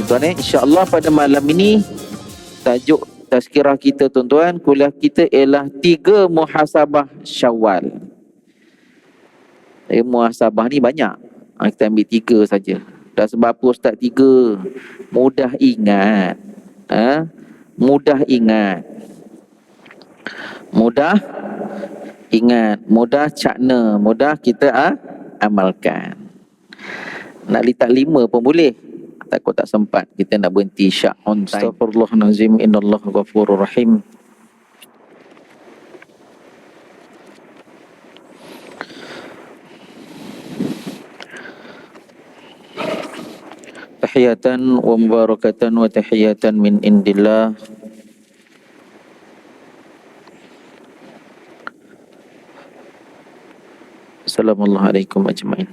tuan-tuan, insya-Allah pada malam ini tajuk tazkirah kita tuan-tuan, kuliah kita ialah 3 muhasabah Syawal. Muhasabah ni banyak. Kita ambil 3 saja. Dah sebab apa Ustaz 3? Mudah ingat. Mudah ingat. Mudah ingat, mudah cakna, mudah kita amalkan. Nak letak 5 pun boleh. Takut tak sempat, kita nak berhenti syak on time. Astaghfirullahalazim, innallaha ghafurur rahim. Tahiyatan wa mubarakatan wa tahiyatan min indillah. Assalamualaikum ajma'in.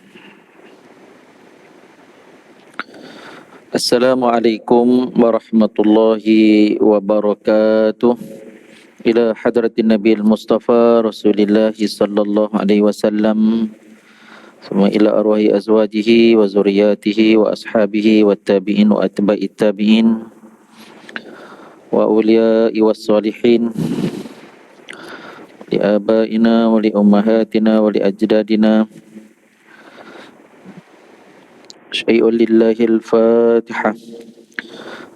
Assalamualaikum warahmatullahi wabarakatuh. Ila hadratin Nabi Mustafa Rasulillah sallallahu alaihi wasallam. Semua ila arwahi azwajihi wa zuriyatihi wa ashabihi wa tabi'in wa atba'it tabi'in wa awliya'i was salihin. Li abaina wa li ummahatina wa li ajdadina. Syai'un lillahil Fatihah.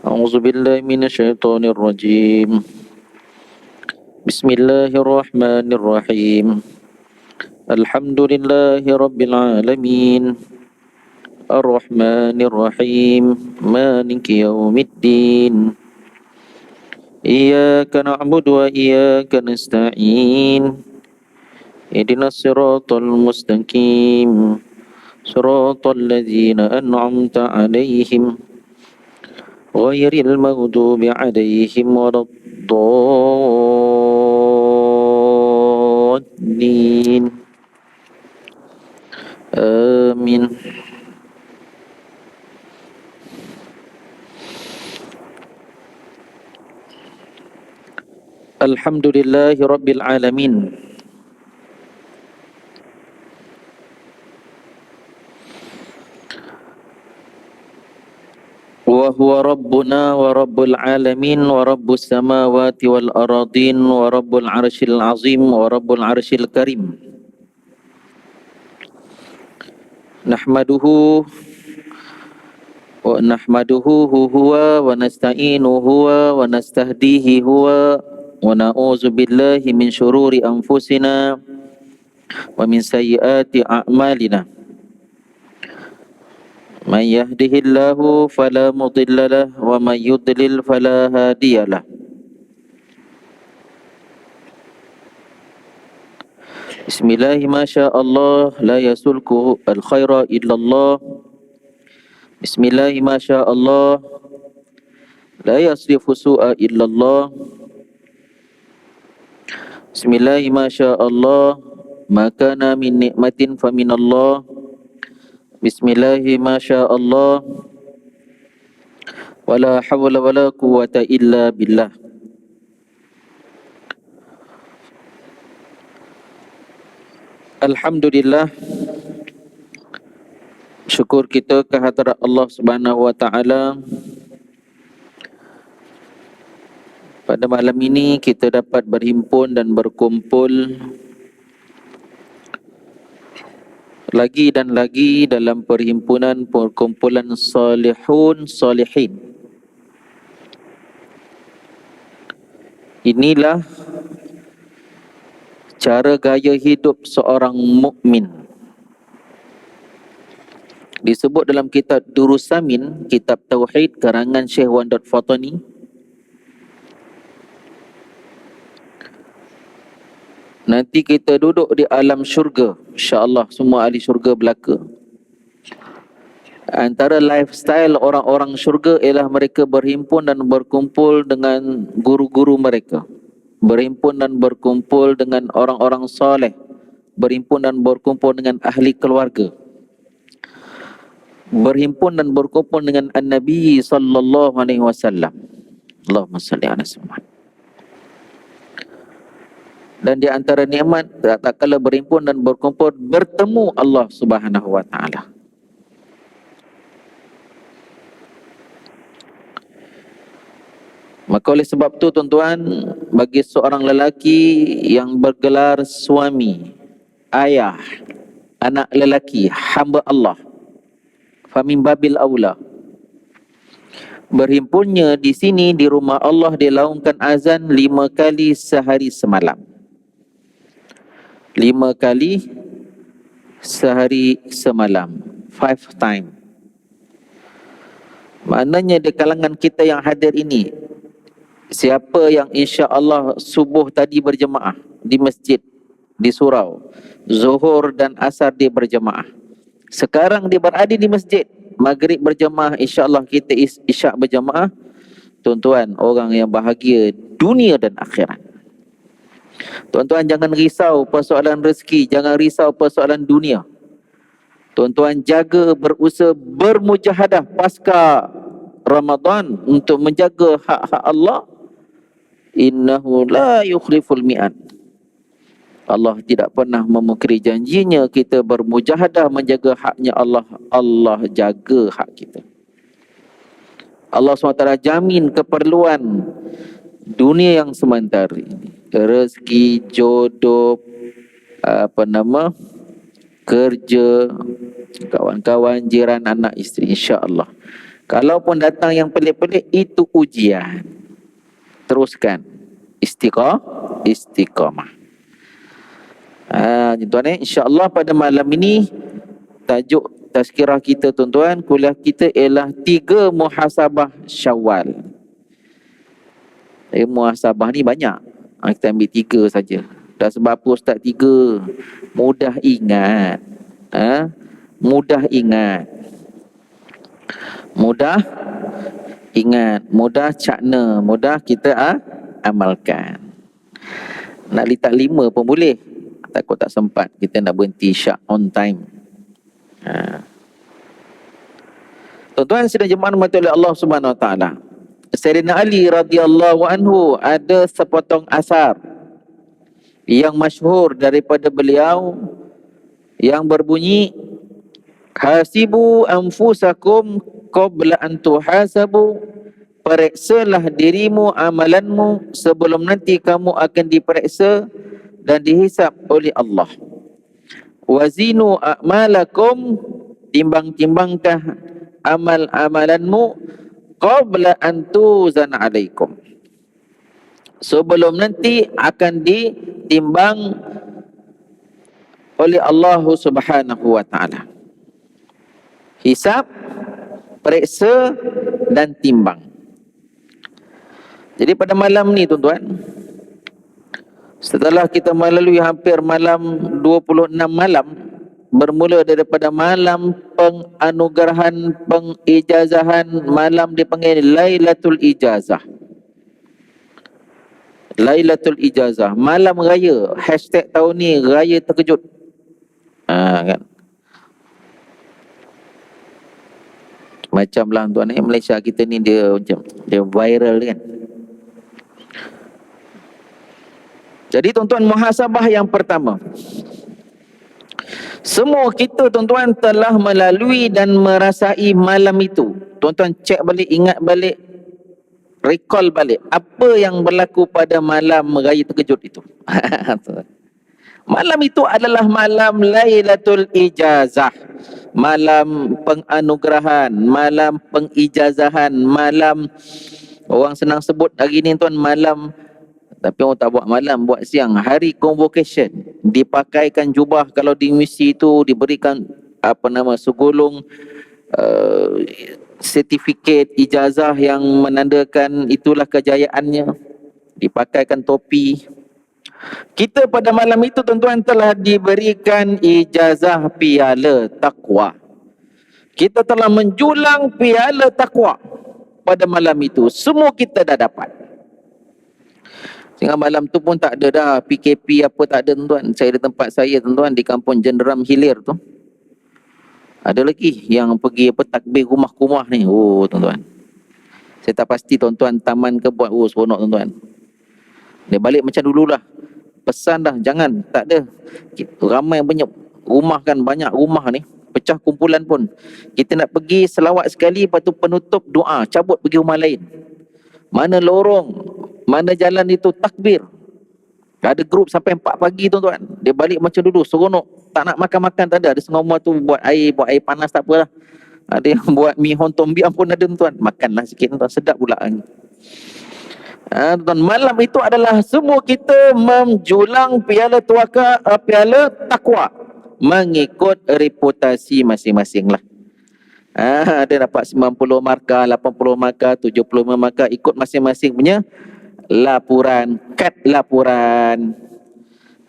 A'udzu billahi minasyaitonir rajim. Bismillahirrahmanirrahim. Alhamdulillahi rabbil alamin. Ar-Rahmanir Rahim. Maliki yaumiddin. Iyyaka na'budu wa iyyaka nasta'in. Ihdinas siratal mustaqim. Siratal ladzina an'amta 'alaihim ghairil maghdubi 'alaihim waladdallin. Amin. Alhamdulillahi rabbil alamin. Wa huwa rabbuna wa rabbul alamin wa rabbus samawati wal aradin wa rabbul arsyil azim wa rabbul arsyil karim. Nahmaduhu huwa wa nasta'inuhu wa nastahdihi huwa wa na'udzu billahi min syururi anfusina wa min sayyiati a'malina. Man yahdihillahu fala mudilla lahu wa man yudlil fala hadiya lahu. Bismillahi masyaallah la yasulku al khaira illallah. Bismillahi masyaallah la yasrifu su'a illallah. Bismillahi masyaallah ma kana min nikmatin fa minallah. Bismillahi masyaallah wala hawla wala quwwata illa billah. Alhamdulillah, syukur kita kehadrat Allah Subhanahu wa taala. Pada malam ini kita dapat berhimpun dan berkumpul lagi dan lagi dalam perkumpulan salihun salihin. Inilah cara gaya hidup seorang mukmin. Disebut dalam kitab Durusamin, kitab Tauhid karangan Syekh Wandot Fatani. Nanti kita duduk di alam syurga, insya-Allah semua ahli syurga belaka. Antara lifestyle orang-orang syurga ialah mereka berhimpun dan berkumpul dengan guru-guru mereka, berhimpun dan berkumpul dengan orang-orang soleh, berhimpun dan berkumpul dengan ahli keluarga, berhimpun dan berkumpul dengan An-Nabi sallallahu alaihi wasallam. Allahumma salli ala Muhammad. Dan di antara nikmat tak kala berhimpun dan berkumpul bertemu Allah Subhanahu wa taala. Maka oleh sebab tu tuan-tuan, bagi seorang lelaki yang bergelar suami, ayah, anak lelaki, hamba Allah, famin babil aula, berhimpunnya di sini di rumah Allah dilaungkan azan 5 kali sehari semalam. 5 kali sehari semalam, 5 time. Maknanya di kalangan kita yang hadir ini, siapa yang insya Allah subuh tadi berjemaah di masjid, di surau, zuhur dan asar dia berjemaah, sekarang dia berada di masjid, maghrib berjemaah, insya Allah kita isyak berjemaah, tuan-tuan, orang yang bahagia dunia dan akhirat. Tuan-tuan jangan risau persoalan rezeki, jangan risau persoalan dunia. Tuan-tuan jaga, berusaha, bermujahadah pasca Ramadan untuk menjaga hak-hak Allah. Innahu la yukhliful mi'ad. Allah tidak pernah memungkiri janjinya. Kita bermujahadah menjaga haknya Allah, Allah jaga hak kita. Allah SWT jamin keperluan dunia yang sementara ini, rezeki, jodoh, kerja, kawan-kawan, jiran, anak, isteri, insya-Allah. Kalaupun datang yang pelik-pelik, itu ujian. Teruskan istiqamah. Tuan-tuan, insya-Allah pada malam ini tajuk tazkirah kita tuan-tuan, kuliah kita ialah 3 muhasabah Syawal. Muhasabah ni banyak. Kita ambil 3 saja. Dah sebab apa Ustaz 3? Mudah ingat. Mudah ingat. Mudah cakna, mudah kita amalkan. Nak letak 5 pun boleh. Takut tak sempat, kita nak berhenti syak on time. Tuan-tuan sedang jemaah mati oleh Allah Subhanahu Wa Taala. Sayyidina Ali radhiyallahu anhu ada sepotong asar yang masyhur daripada beliau yang berbunyi, hasibu anfusakum qabla an tuhasabu, periksalah dirimu, amalanmu sebelum nanti kamu akan diperiksa dan dihisap oleh Allah. Wazinu a'malakum, timbang-timbangkah amal-amalanmu qabla an tuzan alaikum, sebelum nanti akan ditimbang oleh Allah Subhanahu Wa Taala. Hisab, periksa dan timbang. Jadi pada malam ni tuan-tuan, setelah kita melalui hampir malam 26 malam, bermula daripada malam penganugerahan, pengijazahan, malam dipanggil Lailatul Ijazah. Lailatul Ijazah, malam raya. Hashtag tahun ni raya terkejut. Kan? Macam lah tuan ni, Malaysia kita ni dia viral kan. Jadi tuan-tuan, muhasabah yang pertama, semua kita tuan-tuan telah melalui dan merasai malam itu. Tuan-tuan cek balik, ingat balik, recall balik apa yang berlaku pada malam raya terkejut itu. Malam itu adalah malam Lailatul Ijazah, malam penganugerahan, malam pengijazahan, malam, orang senang sebut hari ni tuan, malam, tapi orang tak buat malam, buat siang, hari convocation. Dipakaikan jubah kalau di misi itu, diberikan segulung sertifikat ijazah yang menandakan itulah kejayaannya, dipakaikan topi. Kita pada malam itu tuan-tuan telah diberikan ijazah piala taqwa. Kita telah menjulang piala taqwa pada malam itu. Semua kita dah dapat. Sehingga malam tu pun tak ada dah PKP apa, tak ada tuan-tuan. Saya di tempat saya tuan-tuan, di kampung Jenderam Hilir tu, ada lagi yang pergi takbir rumah-rumah ni. Oh tuan-tuan, saya tak pasti tuan-tuan taman ke buat. Oh seronok tuan-tuan. Dia balik macam dululah. Pesan dah, jangan, tak ada. Ramai banyak rumah kan, banyak rumah ni, pecah kumpulan pun. Kita nak pergi selawat sekali, lepas tu penutup doa, cabut pergi rumah lain. mana lorong, mana jalan itu takbir. Ada grup sampai 4 pagi tuan-tuan. Dia balik macam dulu, seronok. Tak nak makan-makan tak ada. Ada setengah rumah tu buat air panas tak apalah. Ada yang buat mi hon tom biam pun ada tuan-tuan. Makanlah sikit tuan, sedap pula. Tuan, malam itu adalah semua kita menjulang piala piala takwa mengikut reputasi masing-masing lah. Ada dapat 90 markah, 80 markah, 75 markah, ikut masing-masing punya laporan, kad laporan.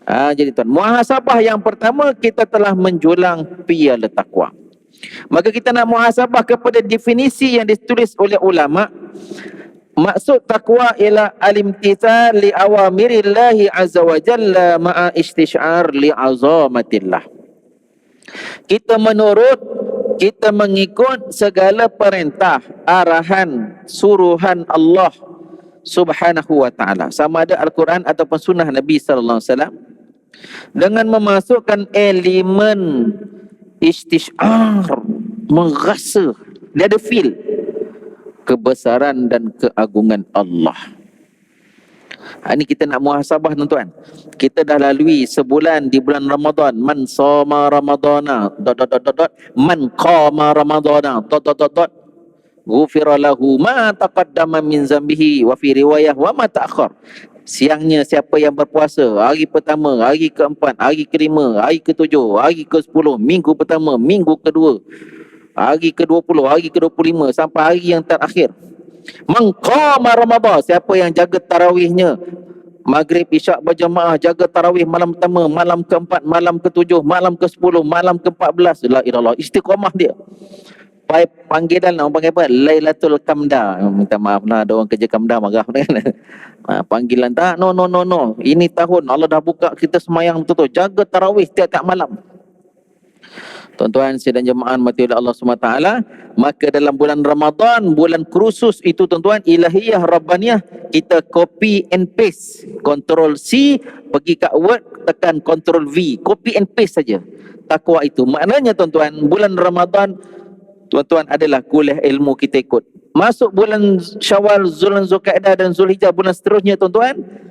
Jadi tuan, muhasabah yang pertama kita telah menjulang piala takwa. Maka kita nak muhasabah kepada definisi yang ditulis oleh ulama. Maksud takwa ialah al-imtithal li awamirillahi azza wa jalla ma'a istish'ar li azamatillah. Kita menurut, kita mengikut segala perintah, arahan, suruhan Allah Subhanahu wa ta'ala, sama ada Al-Quran ataupun sunnah Nabi sallallahu alaihi wasallam, dengan memasukkan elemen istish'ar, merasa, dia ada feel kebesaran dan keagungan Allah. Ini kita nak muhasabah tuan-tuan. Kita dah lalui sebulan di bulan Ramadan. Man shoma ramadana man qama ramadana ghufira lahu ma taqaddama min zambihi wa fi riwayah wa ma ta'akhkhar. Siangnya siapa yang berpuasa hari pertama, hari keempat, hari kelima, hari ketujuh, hari ke-10, minggu pertama, minggu kedua, hari ke-20, hari ke-25 sampai hari yang terakhir. Man qama Ramadan, siapa yang jaga tarawihnya, maghrib isyak berjamaah, jaga tarawih malam pertama, malam keempat, malam ketujuh, malam ke-10, malam ke-14, la ilallah, istiqamah dia. Panggilan orang panggil apa? Lailatul Kamda. Minta maaf lah, ada orang kerja Kamda marah kan. Panggilan tak, no. Ini tahun Allah dah buka kita semayang betul-betul, jaga tarawih tiap-tiap malam. Tuan-tuan sidang jemaah mati oleh Allah SWT, maka dalam bulan Ramadan, bulan kursus itu tuan-tuan, ilahiyah, rabbaniyah, kita copy and paste, Ctrl C, pergi kat Word, tekan Ctrl V, copy and paste saja. Takwa itu maknanya tuan-tuan, bulan Ramadan tuan-tuan adalah kuliah ilmu kita ikut. Masuk bulan Syawal, Zulqa'dah dan Zulhijjah, bulan seterusnya tuan-tuan,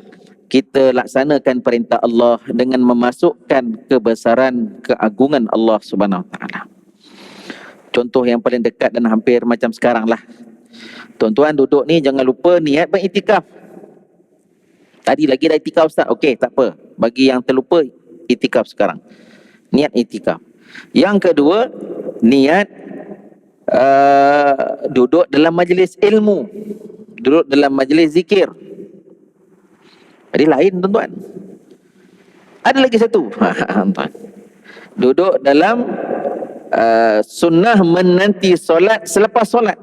kita laksanakan perintah Allah dengan memasukkan kebesaran, keagungan Allah Subhanahu Wa Taala. Contoh yang paling dekat dan hampir macam sekarang lah. Tuan-tuan duduk ni jangan lupa niat beriktikaf. Tadi lagi dah iktikaf Ustaz. Okey, tak apa. Bagi yang terlupa, iktikaf sekarang. Niat iktikaf. Yang kedua, niat duduk dalam majlis ilmu, duduk dalam majlis zikir. Jadi lain tuan-tuan. Ada lagi satu, tuan, duduk dalam sunnah menanti solat selepas solat.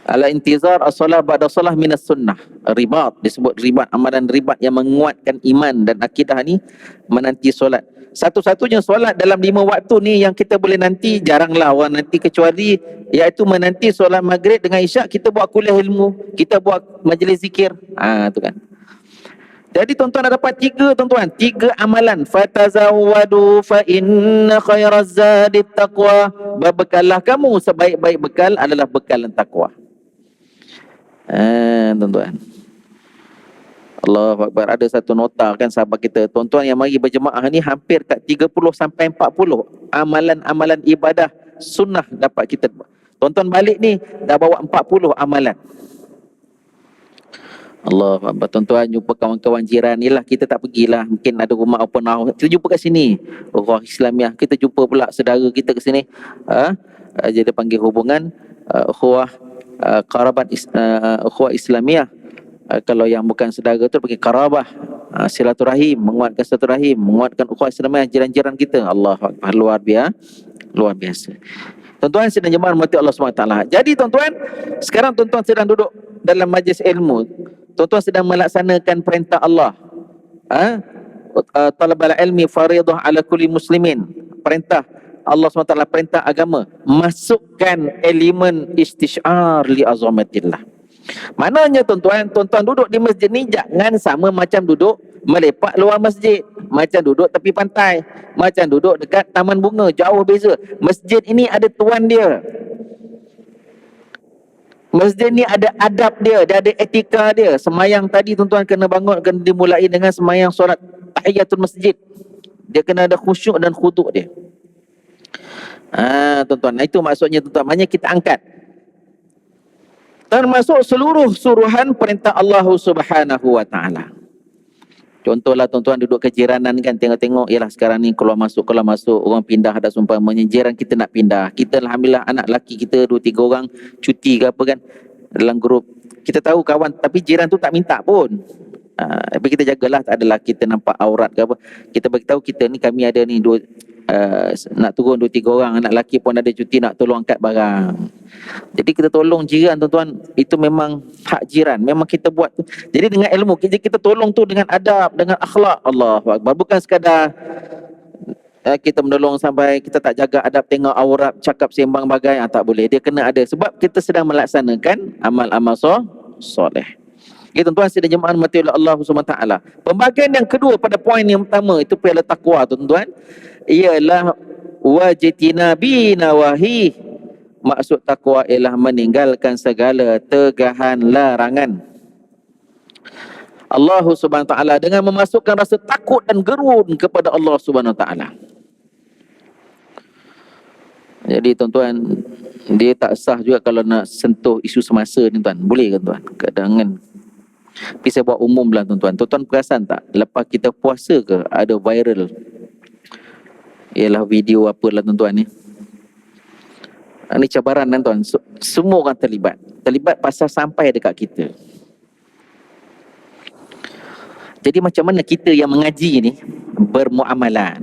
Ala intizar as-salah ba'da salah minas sunnah. Ribat, disebut ribat, amalan ribat yang menguatkan iman dan akidah ni, menanti solat. Satu-satunya solat dalam 5 waktu ni yang kita boleh nanti, jaranglah orang nanti kecuali iaitu menanti solat maghrib dengan isyak. Kita buat kuliah ilmu, kita buat majlis zikir. Tu kan. Jadi tuan-tuan dah dapat 3 tuan-tuan, 3 amalan. Fatazawwadu fa inna khairaz zadi taqwa. Berbekallah kamu, sebaik-baik bekal adalah bekalan takwa. Tuan-tuan, Allahu Akbar. Ada satu nota kan sahabat kita, tuan-tuan yang mari berjemaah ni hampir kat 30 sampai 40 amalan-amalan ibadah sunnah dapat kita. Tuan-tuan balik ni dah bawa 40 amalan. Allahu Akbar. Tuan-tuan jumpa kawan-kawan jiran ni lah, kita tak pergilah, mungkin ada rumah open house, kita jumpa kat sini. Ukhuwah Islamiah, kita jumpa pula saudara kita kat sini. Jadi panggil hubungan ukhuwah qarabat ukhuwah Islamiah. Kalau yang bukan saudara tu pergi karabah, silaturahim, menguatkan silaturahim, menguatkan ukhuwah Islamiah jiran-jiran kita. Allahu Akbar, luar biasa. Tuan-tuan sedang jemaah rahmati Allah SWT. Jadi tuan-tuan, sekarang tuan-tuan sedang duduk dalam majlis ilmu. Tuan-tuan sedang melaksanakan perintah Allah. Talabul ilmi faridah ala kulli muslimin. Perintah Allah SWT, perintah agama. Masukkan elemen istish'ar li azamatillah. Maknanya tuan-tuan, tuan-tuan duduk di masjid ni jangan sama macam duduk melepak luar masjid, macam duduk tepi pantai, macam duduk dekat taman bunga, jauh beza. Masjid ini ada tuan dia. Masjid ni ada adab dia, dia ada etika dia. Semayang tadi tuan-tuan kena bangun, kena dimulai dengan semayang solat tahiyatul masjid. Dia kena ada khusyuk dan khuduk dia. Tuan-tuan, itu maksudnya tuan-tuan. Maknanya kita angkat. Termasuk seluruh suruhan perintah Allah Subhanahu wa taala. Contohlah tuan-tuan duduk kejiranan kan, tengok-tengok, yalah sekarang ni keluar masuk orang pindah, ada seumpamanya jiran kita nak pindah. Kita alhamdulillah anak lelaki kita 2-3 orang cuti ke apa kan dalam grup. Kita tahu kawan, tapi jiran tu tak minta pun. Tapi kita jagalah, tak adalah kita nampak aurat ke apa. Kita beritahu kita ni, kami ada ni nak turun 2-3 orang, anak lelaki pun ada cuti nak tolong angkat barang. Jadi kita tolong jiran tuan-tuan, itu memang hak jiran, memang kita buat tu. Jadi dengan ilmu kita tolong tu dengan adab, dengan akhlak. Allahu Akbar. Bukan sekadar kita menolong sampai kita tak jaga adab, tengok aurat, cakap sembang bagai, tak boleh. Dia kena ada, sebab kita sedang melaksanakan amal-amal soleh. Okay, tuan-tuan sidang jemaah mati oleh Allah SWT. Pembahagian yang kedua pada poin yang pertama, itu piala takwa tuan-tuan, ialah wajtinabi nawahi. Maksud takwa ialah meninggalkan segala tegahan larangan Allah SWT, dengan memasukkan rasa takut dan gerun kepada Allah SWT. Jadi tuan-tuan, dia tak sah juga kalau nak sentuh isu semasa ni tuan. Boleh kan tuan? Kadang-kadang. Tapi saya buat umum lah tuan-tuan. Tuan-tuan perasan tak, lepas kita puasa ke ada viral, ialah video apalah tuan-tuan ni. Ini cabaran kan tuan. Semua orang terlibat pasal sampai dekat kita. Jadi macam mana kita yang mengaji ni bermuamalat?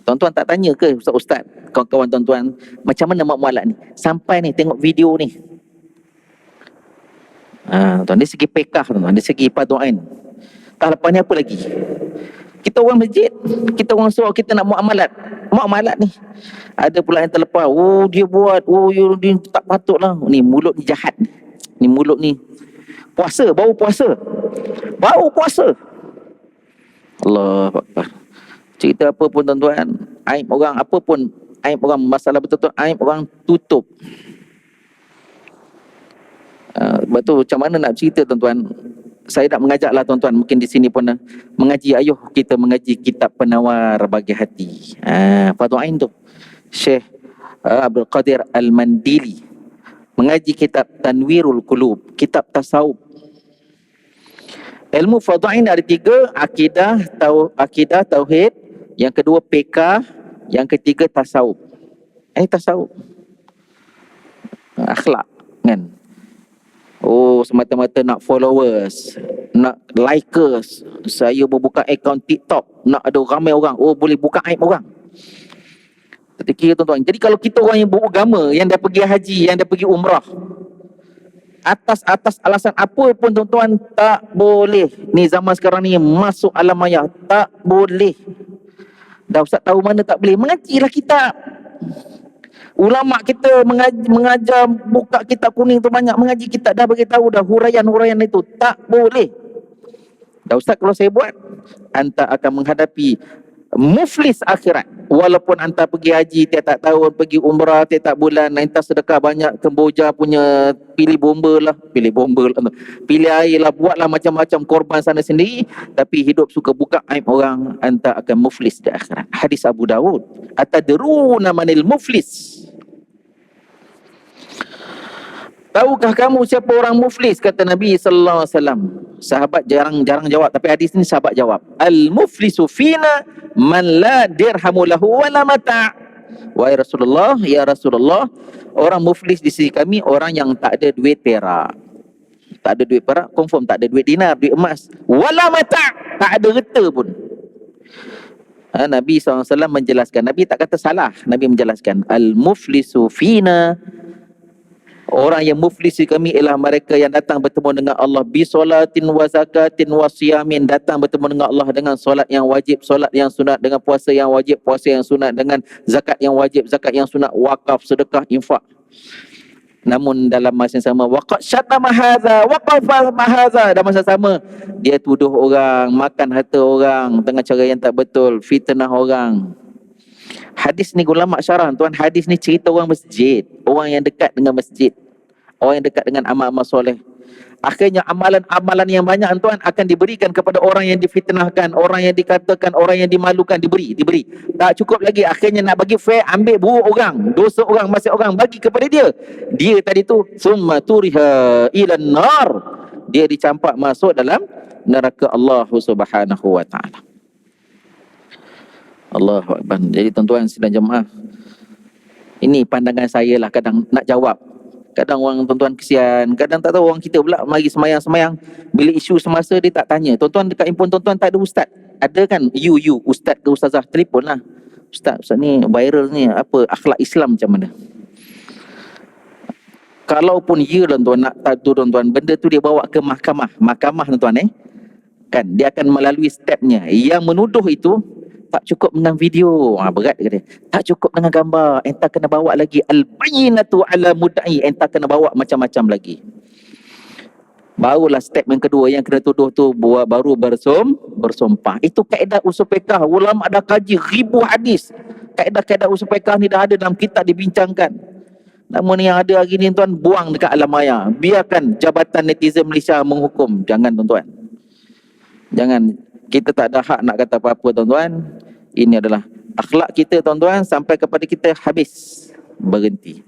Tuan-tuan tak tanya ke ustaz-ustaz, kawan-kawan tuan-tuan, macam mana muamalat ni? Sampai ni tengok video ni. Tuan, dari segi pekah tuan, dari segi padu'ain. Tak lepas ni apa lagi? Kita orang masjid, kita orang suruh kita nak muamalat ni. Ada pula yang terlepas, dia buat, dia tak patutlah. Ni mulut ni jahat ni. Ni mulut ni bau puasa. Allahu Akbar. Cerita apa pun tuan-tuan, aib orang, apa pun aib orang, masalah betul-betul aib orang tutup. Sebab tu macam mana nak cerita tuan-tuan. Saya nak mengajaklah tuan-tuan, mungkin di sini pun mengaji, ayuh kita mengaji kitab penawar bagi hati. Fardhu Ain tu Syekh Abdul Qadir Al-Mandili mengaji kitab Tanwirul Qulub, kitab tasawuf. Ilmu Fardhu Ain ada 3, akidah tauhid, yang kedua fiqh, yang ketiga tasawuf. Ini tasawuf, akhlak kan. Semata-mata nak followers, nak likers, saya berbuka akaun TikTok, nak ada ramai orang, boleh buka aib orang. Kira tuan-tuan. Jadi kalau kita orang yang beragama, yang dah pergi haji, yang dah pergi umrah, atas alasan apa pun tuan-tuan, tak boleh. Ni zaman sekarang ni masuk alam maya, tak boleh. Dah ustaz tahu mana tak boleh, mengajilah kitab. Ulama kita mengajar, buka kitab kuning tu banyak, mengaji kitab dah bagi tahu dah huraian-huraian itu, tak boleh. Dah ustaz kalau saya buat, anda akan menghadapi muflis akhirat. Walaupun anda pergi haji tiap-tiap tahun, pergi umrah tiap-tiap bulan, anda sedekah banyak, Kemboja punya pilih bomba lah, pilih air lah, buatlah macam-macam korban sana sendiri, tapi hidup suka buka aib orang, anda akan muflis di akhirat. Hadis Abu Dawud. Atadruna manil muflis? Tahukah kamu siapa orang muflis? Kata Nabi sallallahu alaihi wasallam. Sahabat jarang jawab, tapi hadis ni sahabat jawab. Al-muflisu fina man la dirhamu lahu wala mata'. Wahai Rasulullah, ya Rasulullah, orang muflis di sisi kami orang yang tak ada duit perak. Tak ada duit perak, confirm tak ada duit dinar, duit emas. Wala mata', tak ada harta pun. Nabi SAW menjelaskan, Nabi tak kata salah, Nabi menjelaskan, al-muflisu fina, orang yang muflis di kami ialah mereka yang datang bertemu dengan Allah bisolatin wa zakatin wa siyamin, datang bertemu dengan Allah dengan solat yang wajib, solat yang sunat, dengan puasa yang wajib, puasa yang sunat, dengan zakat yang wajib, zakat yang sunat, wakaf, sedekah, infak. Namun dalam masa yang sama, waqad syatama hadza, waqafa hadza, dalam masa sama dia tuduh orang, makan harta orang dengan cara yang tak betul, fitnah orang. Hadis ni ulama syarah tuan, hadis ni cerita orang masjid, orang yang dekat dengan masjid, orang yang dekat dengan amal-amal soleh. Akhirnya amalan-amalan yang banyak tuan akan diberikan kepada orang yang difitnahkan, orang yang dikatakan, orang yang dimalukan, diberi. Tak cukup lagi, akhirnya nak bagi fair, ambil buruk orang, dosa orang, maksiat orang, bagi kepada dia. Dia tadi tu summa turiha ilan nar. Dia dicampak masuk dalam neraka Allah Subhanahu wa taala. Allahu akbar. Jadi tuan-tuan sidang jemaah, ini pandangan saya lah, kadang nak jawab. Kadang orang tuan-tuan kesian, kadang tak tahu orang kita pula mari semayang-semayang, bila isu semasa dia tak tanya. Tuan-tuan dekat handphone tuan-tuan tak ada ustaz. Ada kan you ustaz ke ustazah, telefon lah. Ustaz ni viral ni, apa akhlak Islam macam mana? Kalaupun ya tuan-tuan nak tahu tuan-tuan, benda tu dia bawa ke mahkamah tuan-tuan kan dia akan melalui stepnya. Yang menuduh itu tak cukup dengan video, berat dia. Tak cukup dengan gambar, entah kena bawa lagi al-bayyinatu ala mudda'i, entah kena bawa macam-macam lagi. Barulah step yang kedua, yang kena tuduh tu baru bersumpah. Itu kaedah usul fiqh. Ulama dah kaji ribu hadis. Kaedah-kaedah usul fiqh ni dah ada dalam kitab dibincangkan. Namun yang ada hari ni tuan, buang dekat alam maya. Biarkan Jabatan Netizen Malaysia menghukum. Jangan tuan-tuan. Jangan. Kita tak ada hak nak kata apa-apa tuan-tuan. Ini adalah akhlak kita tuan-tuan, sampai kepada kita habis, berhenti.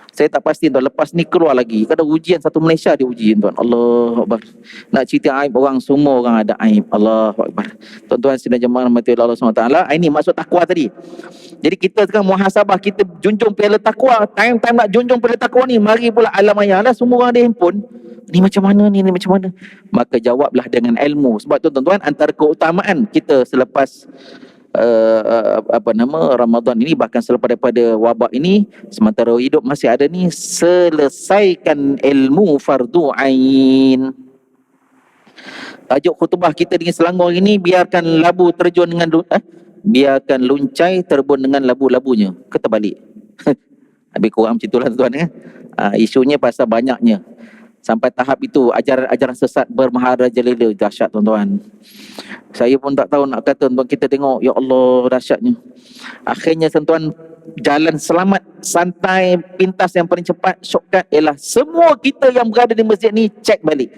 Saya tak pasti tuan, lepas ni keluar lagi. Kadang ujian satu Malaysia dia ujian tuan. Allahu Akbar. Nak cerita aib orang, semua orang ada aib. Allahu Akbar. Tuan-tuan sidang jemaah rahmati Allah SWT. Ini maksud takwa tadi. Jadi kita sekarang muhasabah, kita junjung piala takwa. Time-time nak junjung piala takwa ni, mari pula alam maya lah, semua orang ada handphone. Ni macam mana ni macam mana? Maka jawablah dengan ilmu. Sebab tu tuan-tuan, antara keutamaan kita selepas Ramadan ini, bahkan selepas daripada wabak ini, sementara hidup masih ada ni, selesaikan ilmu fardu ain. Tajuk khutbah kita dengan Selangor ini, biarkan labu terjun dengan biarkan luncai terbun dengan labu-labunya. Kata balik. Habis kurang macam itulah tuan-tuan isunya pasal banyaknya. Sampai tahap itu ajaran-ajaran sesat bermaharajalela, dahsyat tuan-tuan. Saya pun tak tahu nak kata tuan, kita tengok ya Allah dahsyatnya. Akhirnya tuan-tuan, jalan selamat santai pintas yang paling cepat, shortcut ialah semua kita yang berada di masjid ni cek balik.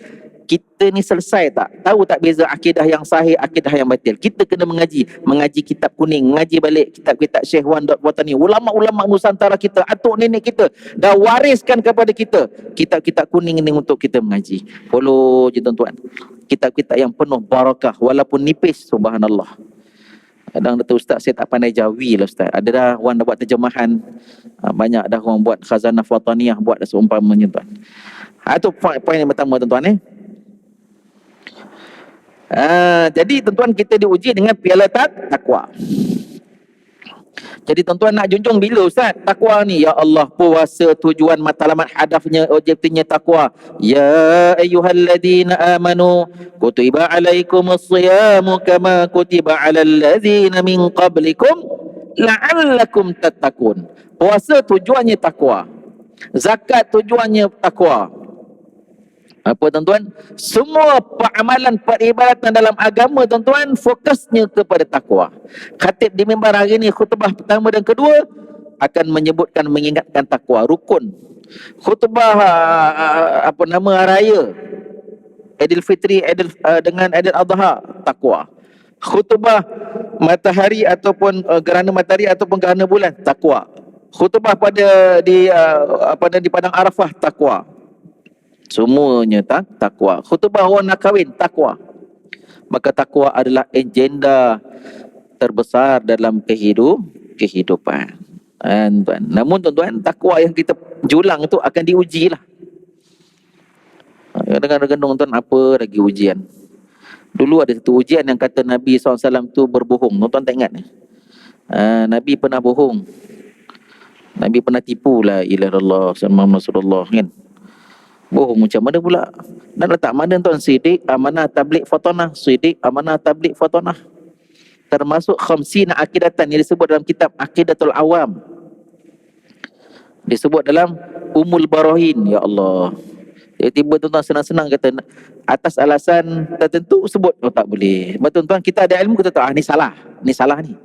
Kita ni selesai tak? Tahu tak beza akidah yang sahih, akidah yang batil? Kita kena mengaji kitab kuning, mengaji balik kitab-kitab Syekh Wan Watani. Ulama-ulama Nusantara kita, atuk nenek kita dah wariskan kepada kita kitab-kitab kuning ini untuk kita mengaji. Follow je tuan-tuan. Kitab-kitab yang penuh barakah walaupun nipis, subhanallah. Kadang kata ustaz saya tak pandai Jawi lah ustaz. Ada dah orang dah buat terjemahan. Banyak dah orang buat khazanah wataniyah, buat dah seumpamanya tuan. Itu poin yang pertama tuan-tuan jadi tuan-tuan, kita diuji dengan piala takwa. Jadi tuan-tuan nak junjung bila ustaz takwa ni? Ya Allah, puasa tujuan matlamat hadafnya objektifnya takwa. Ya ayyuhalladzina amanu kutiba alaikumus siyamu kama kutiba alal ladzina min qablikum la'allakum tattaqun. Puasa tujuannya takwa. Zakat tujuannya takwa. Apa tuan-tuan? Semua amalan peribadatan dalam agama tuan-tuan fokusnya kepada takwa. Khatib di mimbar hari ini, khutbah pertama dan kedua akan menyebutkan, mengingatkan takwa, rukun. Khutbah raya Aidilfitri dengan Aidil Adha, takwa. Khutbah matahari ataupun gerhana matahari ataupun gerhana bulan, takwa. Khutbah pada di padang Arafah, takwa. Semuanya takwa. Khutbah orang nak kahwin, takwa. Maka takwa adalah agenda terbesar dalam kehidupan. Tuan. Namun tuan-tuan, takwa yang kita julang itu akan diuji lah. Kadang-kadang tuan, apa lagi ujian? Dulu ada satu ujian yang kata Nabi SAW tu berbohong. Tuan-tuan tak ingat ni? Nabi pernah bohong. Nabi pernah tipu la ilaha illallah sallallahu Rasulullah kan. Bohong macam mana pula? Dan letak mana tuan? Sidik, amanah, tabligh, fatanah. Sidik, amanah, tabligh, fatanah. Termasuk khamsina akidatan yang disebut dalam kitab Aqidatul Awam. Disebut dalam Umul Barahin. Ya Allah. Tiba-tiba tuan-tuan senang-senang kata atas alasan tertentu sebut. Oh tak boleh. Tuan-tuan, kita ada ilmu, kita tahu ni salah. Ni salah ni.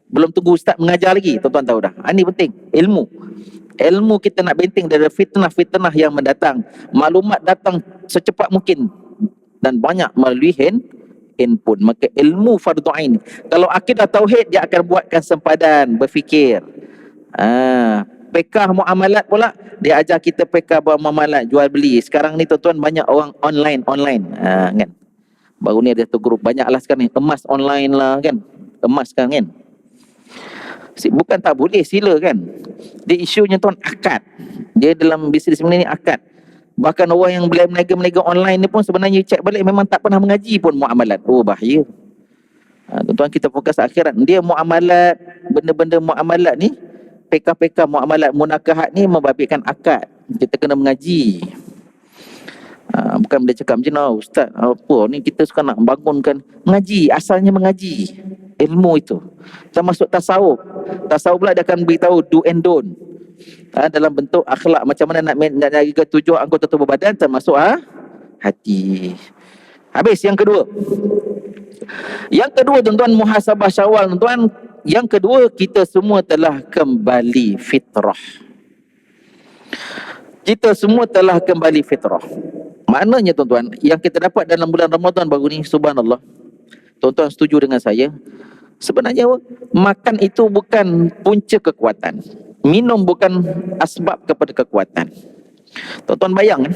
Belum tunggu ustaz mengajar lagi, tuan-tuan tahu dah. Ini penting, ilmu. Ilmu kita nak benteng dari fitnah-fitnah yang mendatang. Maklumat datang secepat mungkin dan banyak melalui handphone. Maka ilmu fardu ain. Kalau akidah tauhid, dia akan buatkan sempadan berfikir. Pekah muamalat pula, dia ajar kita pekah muamalat jual beli. Sekarang ni tuan-tuan banyak orang online kan. Baru ni ada satu grup, banyaklah sekarang ni, emas online lah kan. Emas sekarang kan. Bukan tak boleh, sila kan. Dia isunya tuan akad. Dia dalam bisnes ni akad. Bahkan orang yang berniaga online ni pun sebenarnya cek balik memang tak pernah mengaji pun muamalat. Oh, bahaya. Tuan-tuan, kita fokus akhirat. Dia muamalat, benda-benda muamalat ni, pekah-pekah muamalat munakahat ni membabitkan akad. Kita kena mengaji. Bukan boleh cakap macam ni, ustaz, apa ni kita suka nak bangunkan. Mengaji, asalnya mengaji ilmu itu. Termasuk tasawuf. Tasawuf pula dia akan beritahu do and don't. Dalam bentuk akhlak, macam mana nak jaga 7 anggota tubuh badan, termasuk hati. Habis yang kedua. Yang kedua tuan-tuan, muhasabah Syawal tuan-tuan. Yang kedua, kita semua telah kembali fitrah. Kita semua telah kembali fitrah. Maknanya tuan-tuan, yang kita dapat dalam bulan Ramadan baru ni, subhanallah. Tuan-tuan setuju dengan saya? Sebenarnya makan itu bukan punca kekuatan. Minum bukan asbab kepada kekuatan. Tuan-tuan bayang,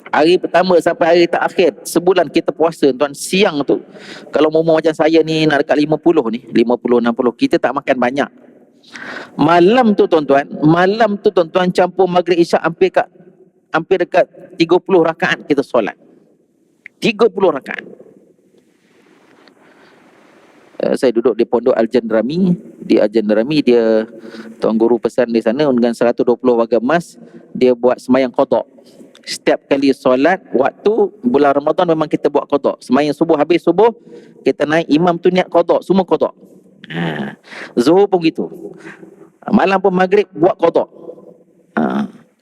hari pertama sampai hari terakhir sebulan kita puasa tuan, siang tu kalau umur macam saya ni nak dekat 50 ni, 50-60, kita tak makan banyak. Malam tu tuan-tuan campur maghrib isyak hampir dekat 30 rakaat kita solat. 30 rakaat. Saya duduk di Pondok Al-Jandrami. Di Al-Jandrami, dia tuan guru pesan di sana dengan 120 warga emas, dia buat semayang qada. Setiap kali solat waktu bulan Ramadan memang kita buat qada. Semayang subuh, habis subuh kita naik, imam tu niat qada, semua qada. Zuhur pun gitu. Malam pun maghrib buat qada.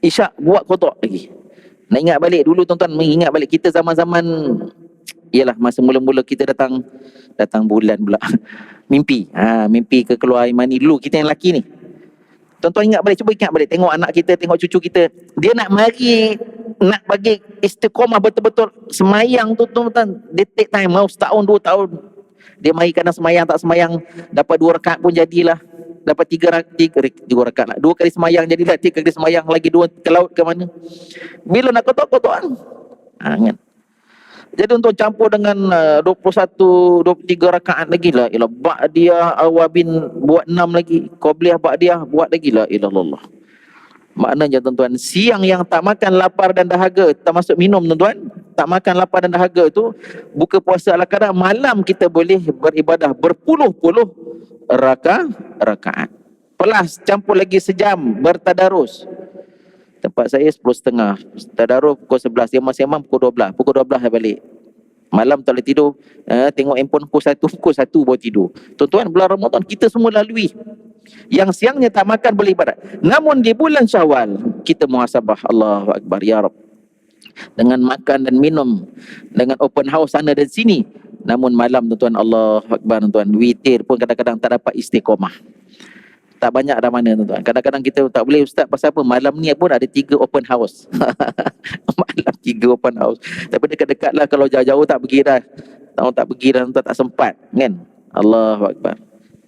Isyak buat qada lagi. Nak ingat balik dulu tuan-tuan, mengingat balik kita zaman-zaman, ialah masa mula-mula kita datang bulan pula. Mimpi ke keluar Imani dulu, kita yang lelaki ni. Tuan-tuan ingat balik, cuba ingat balik, tengok anak kita, tengok cucu kita, dia nak bagi istiqamah betul-betul semayang tu tuan-tuan, dia take time, mau setahun 2 tahun. Dia mari kadang semayang tak semayang, dapat 2 rakaat pun jadilah, dapat 3 rakaat lah, 2 kali semayang jadilah, 3 kali semayang lagi 2 ke laut ke mana. Bila nak kotak-kotakan kan. Jadi untuk campur dengan 21, 23 rakaat lagi lah, ialah ba'diyah awabin buat 6 lagi, qabliyah ba'diyah buat lagi lah, ilallah. Maknanya tuan-tuan, siang yang tak makan lapar dan dahaga, termasuk minum tuan-tuan, tak makan lapar dan dahaga tu, buka puasa ala kadar, malam kita boleh beribadah berpuluh-puluh rakaat. Plus campur lagi sejam bertadarus. Tempat saya 10.30, tadarus pukul 11, dia masih imam pukul 12 saya balik. Malam tak boleh tidur, tengok handphone pukul 1 baru tidur. Tuan-tuan, bulan Ramadan kita semua lalui. Yang siangnya tak makan boleh ibadat. Namun di bulan Syawal kita muhasabah, Allahu Akbar ya Rabb. Dengan makan dan minum, dengan open house sana dan sini. Namun malam tuan-tuan, Allahu Akbar tuan-tuan, witir pun kadang-kadang tak dapat istiqamah. Tak banyak dah mana tuan-tuan. Kadang-kadang kita tak boleh, ustaz, pasal apa? Malam ni pun ada 3 open house. Malam 3 open house. Tapi dekat-dekat lah, kalau jauh-jauh tak pergi dah. Tak pergi dah, tuan, tak sempat kan. Allahu Akbar.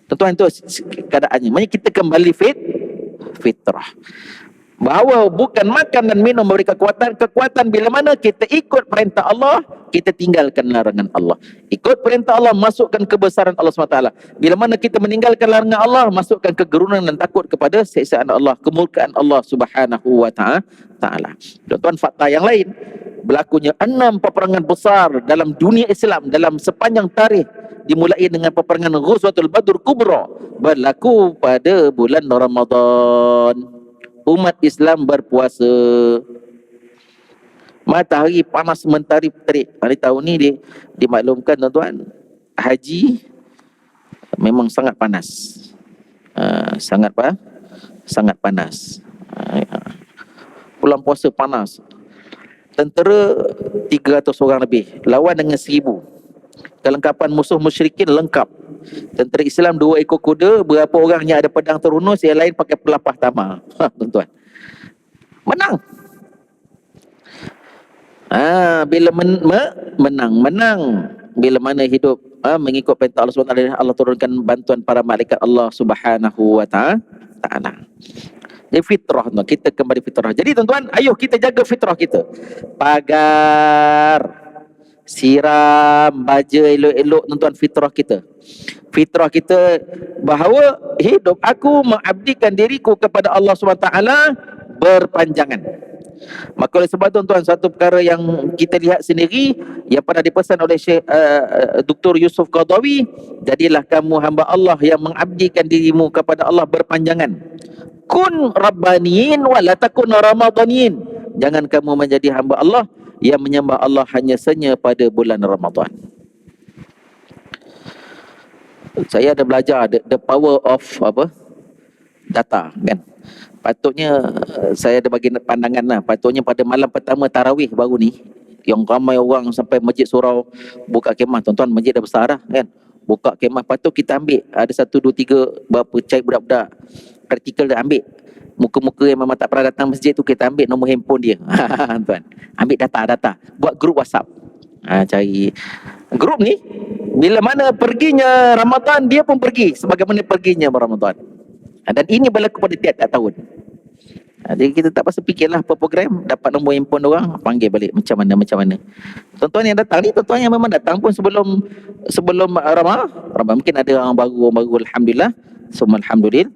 Tuan-tuan, itu keadaannya. Maksudnya kita kembali fitrah. Bahawa bukan makan dan minum memberi kekuatan. Kekuatan bila mana kita ikut perintah Allah, kita tinggalkan larangan Allah. Ikut perintah Allah, masukkan kebesaran Allah SWT. Bila mana kita meninggalkan larangan Allah, masukkan kegerunan dan takut kepada siksaan Allah, kemurkaan Allah Subhanahu wa ta'ala. Tuan-tuan, fakta yang lain, berlakunya 6 peperangan besar dalam dunia Islam dalam sepanjang tarikh, dimulai dengan peperangan Ghazwatul Badr Kubra, berlaku pada bulan Ramadan. Umat Islam berpuasa, matahari panas mentari terik. Hari tahun ni dimaklumkan tuan-tuan, haji memang sangat panas. Sangat panas. Bulan puasa panas. Tentera 300 orang lebih lawan dengan 1000. kelengkapan musuh musyrikin lengkap. Tentera Islam 2 ekor kuda, berapa orangnya ada pedang terunus, yang lain pakai pelapah tamal. Tuan-tuan, menang. Bila menang. Bila mana hidup mengikut perintah Allah SWT, Allah turunkan bantuan para malaikat Allah Subhanahu wa Ta'ala. Jadi fitrah, tuan, kita kembali fitrah. Jadi tuan-tuan, ayo kita jaga fitrah kita. Pagar, siram, baja elok-elok tuan-tuan fitrah kita. Fitrah kita bahawa hidup aku mengabdikan diriku kepada Allah SWT berpanjangan. Maka oleh sebab tuan-tuan, satu perkara yang kita lihat sendiri yang pernah dipesan oleh Syekh Dr. Yusuf Qaradawi, jadilah kamu hamba Allah yang mengabdikan dirimu kepada Allah berpanjangan. Kun rabbaniin wa la takun ramadaniin. Jangan kamu menjadi hamba Allah yang menyembah Allah hanya saja pada bulan Ramadan. Saya ada belajar the power of data, kan. Patutnya saya ada bagi pandangan lah. Patutnya pada malam pertama tarawih baru ni, yang ramai orang sampai masjid surau buka kemah, tuan-tuan, masjid dah besar dah, kan. Buka kemah, patut kita ambil ada 1, 2, 3 berapa cai budak-budak praktikal dah ambil. Muka-muka yang memang tak pernah datang masjid tu, kita ambil nombor handphone dia. Tuan, ambil data, buat grup WhatsApp. Cari grup ni, bila mana perginya Ramadan, dia pun pergi sebagaimana perginya Ramadan. Dan ini berlaku pada tiap-tiap tahun. Jadi kita tak pasal fikirlah apa program, dapat nombor handphone orang, panggil balik macam mana. Tuan-tuan yang datang ni, tuan-tuan yang memang datang pun sebelum Ramadan, mungkin ada orang baru, alhamdulillah, semua alhamdulillah.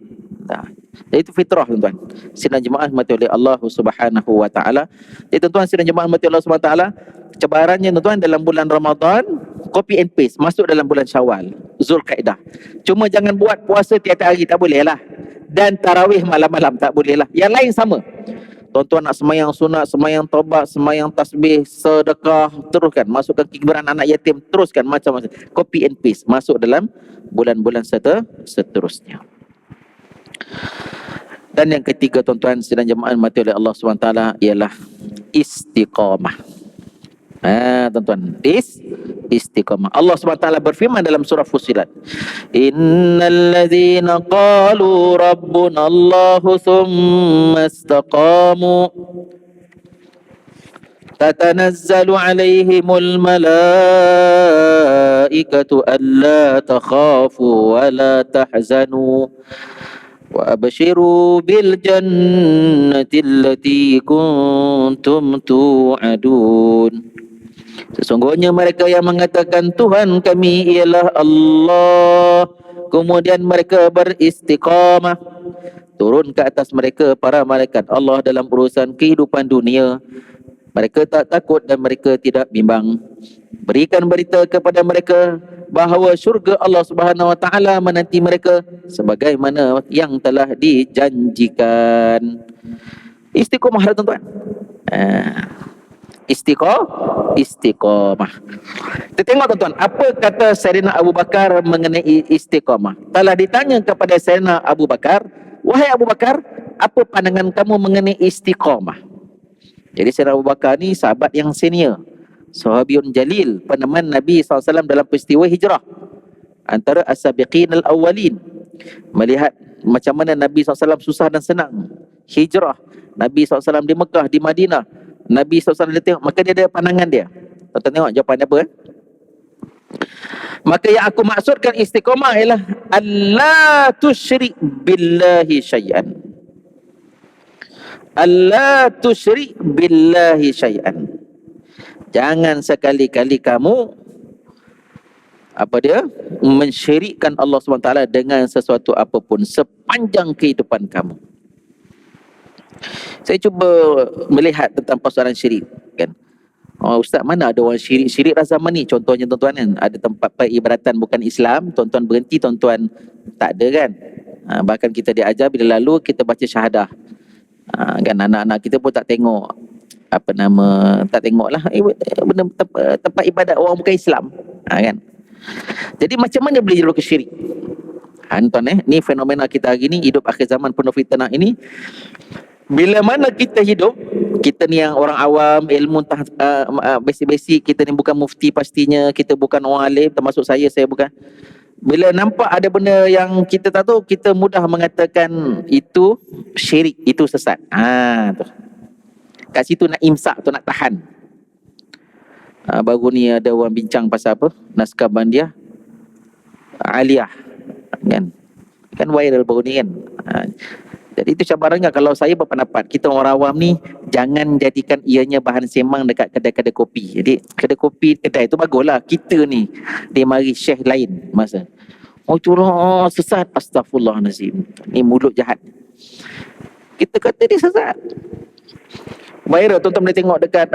Jadi itu fitrah, tuan-tuan. Sidang jemaah mati oleh Allah Subhanahu wa Ta'ala. Jadi tuan-tuan, sidang jemaah mati oleh Allah Subhanahu wa Ta'ala, cabarannya tuan-tuan dalam bulan Ramadan, copy and paste masuk dalam bulan Syawal, Zulkaidah. Cuma jangan buat puasa tiap-tiap hari, tak boleh lah. Dan tarawih malam-malam, tak boleh lah. Yang lain sama. Tuan-tuan nak semayang sunat, semayang taubat, semayang tasbih, sedekah, teruskan. Masukkan kibaran anak yatim, teruskan macam-macam. Copy and paste masuk dalam bulan-bulan seterusnya. Dan yang ketiga, tuan-tuan sidang jemaah mati oleh Allah SWT, ialah istiqamah. Tuan-tuan, istiqamah. Allah SWT berfirman dalam surah Fussilat, innal ladzina qalu rabbuna Allahu thumma istaqamu tatanazzalu alaihimul malaikatu alla takhafu wa la tahzanu wa abshiru bil jannati allati kuntum tu'adun. Sesungguhnya mereka yang mengatakan Tuhan kami ialah Allah, kemudian mereka beristiqamah, turun ke atas mereka para malaikat Allah dalam urusan kehidupan dunia. Mereka tak takut dan mereka tidak bimbang. Berikan berita kepada mereka bahawa syurga Allah Subhanahu wa Ta'ala menanti mereka sebagaimana yang telah dijanjikan. Istiqamah, tuan-tuan. Istiqamah. Kita tengok, tuan-tuan, apa kata Sayyidina Abu Bakar mengenai istiqamah. Telah ditanya kepada Sayyidina Abu Bakar, wahai Abu Bakar, apa pandangan kamu mengenai istiqamah? Jadi Sayyidina Abu Bakar ni sahabat yang senior, sahabiun jalil, peneman Nabi SAW dalam peristiwa hijrah, antara as-sabiqin al-awwalin. Melihat macam mana Nabi SAW susah dan senang hijrah, Nabi SAW di Mekah, di Madinah, Nabi SAW dia tengok, maka dia ada pandangan dia. Tuan-tuan tengok jawapan dia apa? Maka yang aku maksudkan istiqamah ialah alla tusyrik billahi syai'an. Alla tusyrik billahi syai'an. Jangan sekali-kali kamu mensyirikkan Allah SWT dengan sesuatu apapun sepanjang kehidupan kamu. Saya cuba melihat tentang persoalan syirik, kan. Ustaz, mana ada orang syirik dah zaman ni? Contohnya, tuan-tuan, kan, ada tempat peribadatan bukan Islam, tuan-tuan berhenti, tuan-tuan tak ada, kan. Bahkan kita diajar bila lalu kita baca syahadah, kan, anak-anak kita pun tak tengok tak tengoklah benda tempat ibadat orang bukan Islam, kan. Jadi macam mana boleh jadi syirik? Tuan, ni fenomena kita hari ni, hidup akhir zaman penuh fitnah ini. Bila mana kita hidup kita ni yang orang awam, ilmu entah basic-basic, kita ni bukan mufti pastinya, kita bukan orang alim, termasuk saya bukan. Bila nampak ada benda yang kita tak tahu, kita mudah mengatakan itu syirik, itu sesat. Tu. Kat situ nak imsak tu, nak tahan. Baru ni ada orang bincang pasal apa? Naskah Bandiah Aliyah. Kan viral baru ni kan. Jadi itu cabarannya. Kalau saya berpendapat, kita orang awam ni jangan jadikan ianya bahan semang dekat kedai-kedai kopi. Jadi kedai tu baguslah. Kita ni dia mari syekh lain masa. Curang, sesat. Astaghfirullahalazim. Ni mulut jahat. Kita kata dia sesat. Viral, tuan-tuan boleh tengok dekat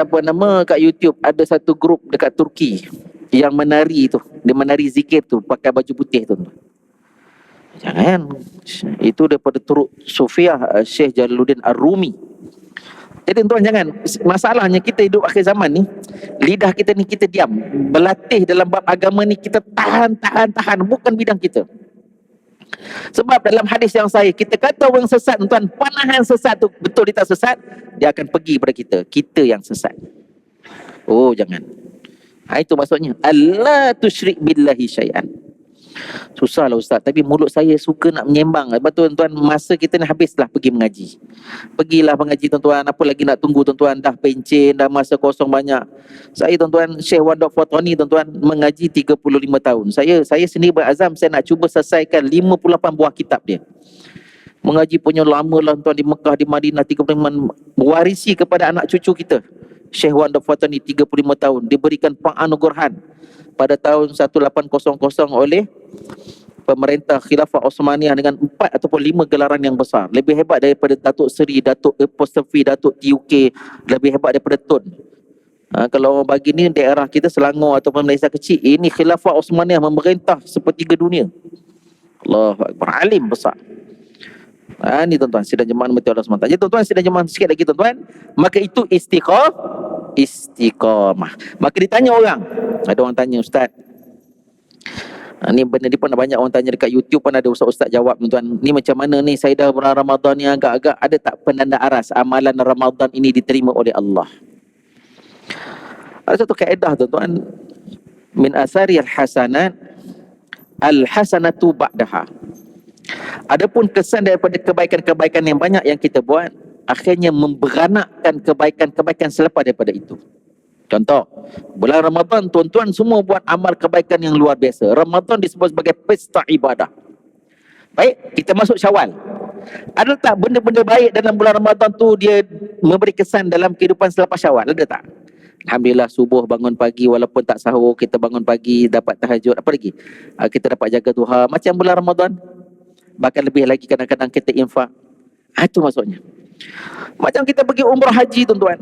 kat YouTube, ada satu grup dekat Turki yang menari tu. Dia menari zikir tu pakai baju putih tu. Jangan. Itu daripada Turuk Sufiah Syekh Jalaluddin Ar-Rumi. Jadi tuan jangan. Masalahnya kita hidup akhir zaman ni, lidah kita ni kita diam. Berlatih dalam bab agama ni kita tahan. Bukan bidang kita. Sebab dalam hadis yang sahih, kita kata orang sesat, tuan, panahan sesat tu betul dia tak sesat, dia akan pergi pada kita. Kita yang sesat. Jangan. Itu maksudnya. Allah tusyrik billahi syai'an. Susahlah ustaz, tapi mulut saya suka nak menyembang. Lepas tu tuan-tuan, masa kita ni habislah pergi mengaji. Pergilah mengaji tuan-tuan, apa lagi nak tunggu tuan-tuan, dah pencen, dah masa kosong banyak. Saya tuan-tuan, Syekh Wandok Fatani tuan-tuan mengaji 35 tahun. Saya sendiri berazam saya nak cuba selesaikan 58 buah kitab dia. Mengaji punya lama lah tuan, di Mekah, di Madinah 35, mewarisi kepada anak cucu kita. Syekh Wandok Fatani 35 tahun diberikan penganugerahan pada tahun 1800 oleh pemerintah Khilafah Osmaniyah dengan 4 ataupun 5 gelaran yang besar. Lebih hebat daripada Datuk Seri, Datuk Apostrophe, Datuk TUK, lebih hebat daripada Tun. Kalau orang bagi ni daerah kita Selangor ataupun Malaysia kecil, ini Khilafah Osmaniyah memerintah sepertiga dunia. Allahu Akbar, alim besar. Ni tuan-tuan, sidang jemaah mati Allah SWT. Jadi tuan-tuan, sidang jemaah sikit lagi tuan-tuan, maka itu istiqamah. Maka ditanya orang, ada orang tanya, ustaz, ni benda ni pun banyak orang tanya dekat YouTube pun, ada ustaz-ustaz jawab tuan-tuan, ni macam mana ni, saya dah bulan Ramadan ni agak-agak, ada tak penanda aras amalan Ramadan ini diterima oleh Allah? Ada satu kaedah tuan-tuan, min asari al-hasanat al-hasanatu ba'daha. Adapun kesan daripada kebaikan-kebaikan yang banyak yang kita buat, akhirnya memberanakkan kebaikan-kebaikan selepas daripada itu. Contoh, bulan Ramadan tuan-tuan semua buat amal kebaikan yang luar biasa. Ramadan disebut sebagai pesta ibadah. Baik, kita masuk Syawal. Ada tak benda-benda baik dalam bulan Ramadan tu dia memberi kesan dalam kehidupan selepas Syawal? Ada tak? Alhamdulillah, subuh bangun pagi, walaupun tak sahur, kita bangun pagi, dapat tahajud. Apa lagi? Kita dapat jaga Tuhan. Macam bulan Ramadan. Bahkan lebih lagi kadang-kadang kita infak. Itu maksudnya. Macam kita pergi umrah haji tuan-tuan.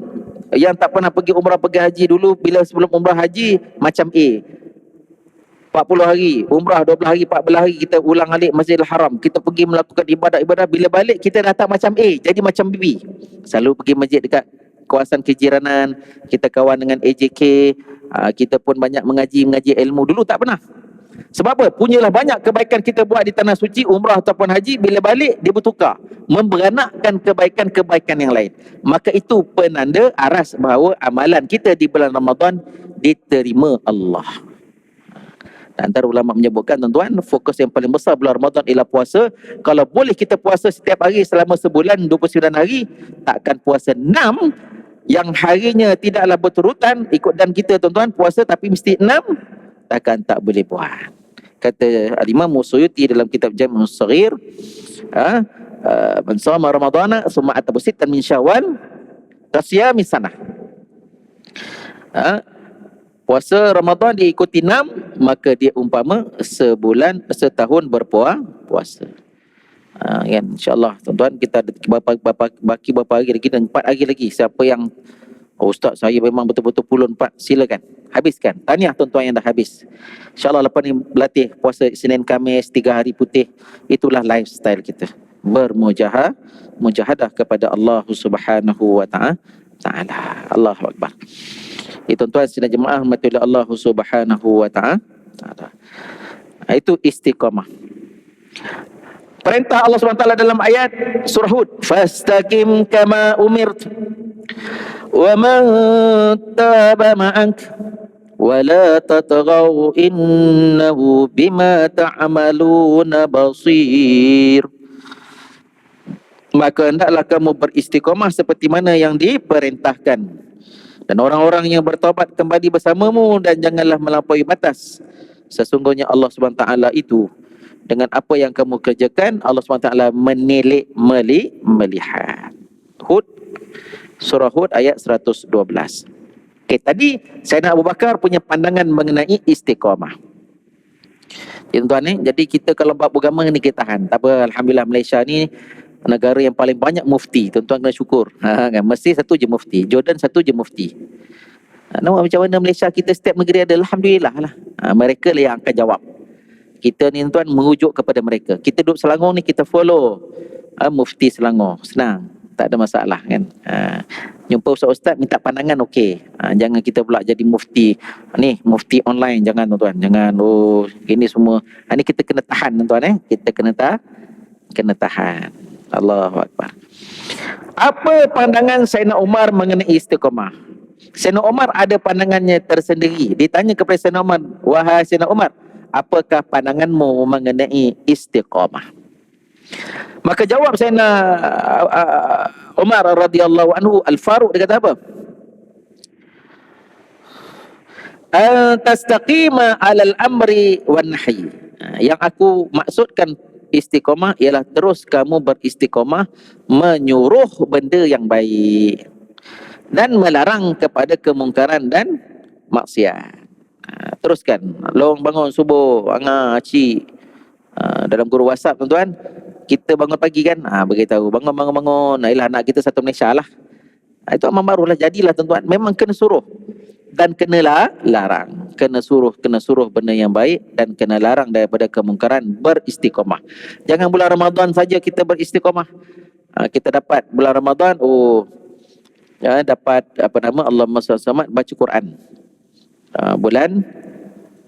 Yang tak pernah pergi umrah pergi haji dulu, bila sebelum umrah haji macam 40 hari, umrah 12 hari, 14 hari kita ulang alik Masjidil Haram. Kita pergi melakukan ibadah-ibadah, bila balik kita datang macam jadi macam B. Selalu pergi masjid dekat kawasan kejiranan, kita kawan dengan AJK, kita pun banyak mengaji ilmu. Dulu tak pernah. Sebab apa? Punyalah banyak kebaikan kita buat di tanah suci, umrah ataupun haji, bila balik dia bertukar, memberanakkan kebaikan-kebaikan yang lain. Maka itu penanda aras bahawa amalan kita di bulan Ramadan diterima Allah. Dan antara ulama menyebutkan tuan-tuan, fokus yang paling besar bulan Ramadan ialah puasa. Kalau boleh kita puasa setiap hari selama sebulan 29 hari, takkan puasa 6 yang harinya tidaklah berturutan ikut dan kita tuan-tuan, puasa tapi mesti 6, takkan tak boleh buat. Kata Al-Imam Suyuti dalam kitab Jami' As-Saghir, man shama Ramadana summa ataba sittan min Syawal kasiyami sanah. Puasa Ramadan diikuti 6, maka dia umpama setahun berpuasa. Kan, insya-Allah tuan-tuan, kita ada berapa hari lagi, dan 4 hari lagi. Siapa yang ustaz saya memang betul-betul pulun 4, silakan habiskan. Tahniah tuan-tuan yang dah habis. InsyaAllah lepas ni berlatih puasa Isnin Khamis 3 hari putih. Itulah lifestyle kita, bermujahadah kepada Allah Subhanahu wa ta'ala. Allahu Akbar. Tuan-tuan sidang jemaah rahmati Allah Subhanahu wa ta'ala. Itu istiqamah. Perintah Allah SWT dalam ayat surah Hud, fastaqim kama umirt. Wa man taba ma'ak wa la tatghaw innahu bima ta'maluna basir. Maka hendaklah kamu beristiqamah seperti mana yang diperintahkan, dan orang-orang yang bertaubat kembali bersamamu, dan janganlah melampaui batas. Sesungguhnya Allah SWT itu dengan apa yang kamu kerjakan, Allah SWT melihat. Hud, surah Hud ayat 112. Okey, tadi Sayyidina Abu Bakar punya pandangan mengenai istiqamah. Tuan-tuan, jadi kita kalau bab agama ni kita tahan. Tak apa, alhamdulillah Malaysia ni negara yang paling banyak mufti. Tuan-tuan kena syukur. Kan? Mesti satu je mufti. Jordan satu je mufti. Nampak macam mana Malaysia kita setiap negeri ada, alhamdulillah lah. Mereka lah yang akan jawab. Kita ni tuan merujuk kepada mereka. Kita duduk Selangor ni, kita follow mufti Selangor. Senang, tak ada masalah kan. Jumpa ustaz-ustaz minta pandangan, okey. Jangan kita pula jadi mufti ni, mufti online. Jangan tuan-tuan, jangan. Gini semua. Ni kita kena tahan tuan-tuan. Kita kena tahan. Allahu Akbar. Apa pandangan Sayyidina Umar mengenai istiqamah? Sayyidina Umar ada pandangannya tersendiri. Ditanya kepada Sayyidina Umar, wahai Sayyidina Umar, apakah pandanganmu mengenai istiqamah? Maka jawab Sayyidina Umar radhiyallahu anhu, Al-Faruq, dia kata apa? Tastaqima 'alal amri wan nahi. Yang aku maksudkan istiqamah ialah terus kamu beristiqamah menyuruh benda yang baik dan melarang kepada kemungkaran dan maksiat. Teruskan. Long bangun subuh, cik. Dalam guru WhatsApp tuan-tuan, kita bangun pagi kan, beritahu bangun. Ialah anak kita satu Malaysia lah. Itu amal ma'ruf lah, jadilah tuan-tuan. Memang kena suruh dan kenalah larang. Kena suruh benda yang baik dan kena larang daripada kemungkaran. Beristiqamah. Jangan bulan Ramadan saja kita beristiqamah. Kita dapat bulan Ramadan, dapat Allahumma salli alaihi baca Quran. Bulan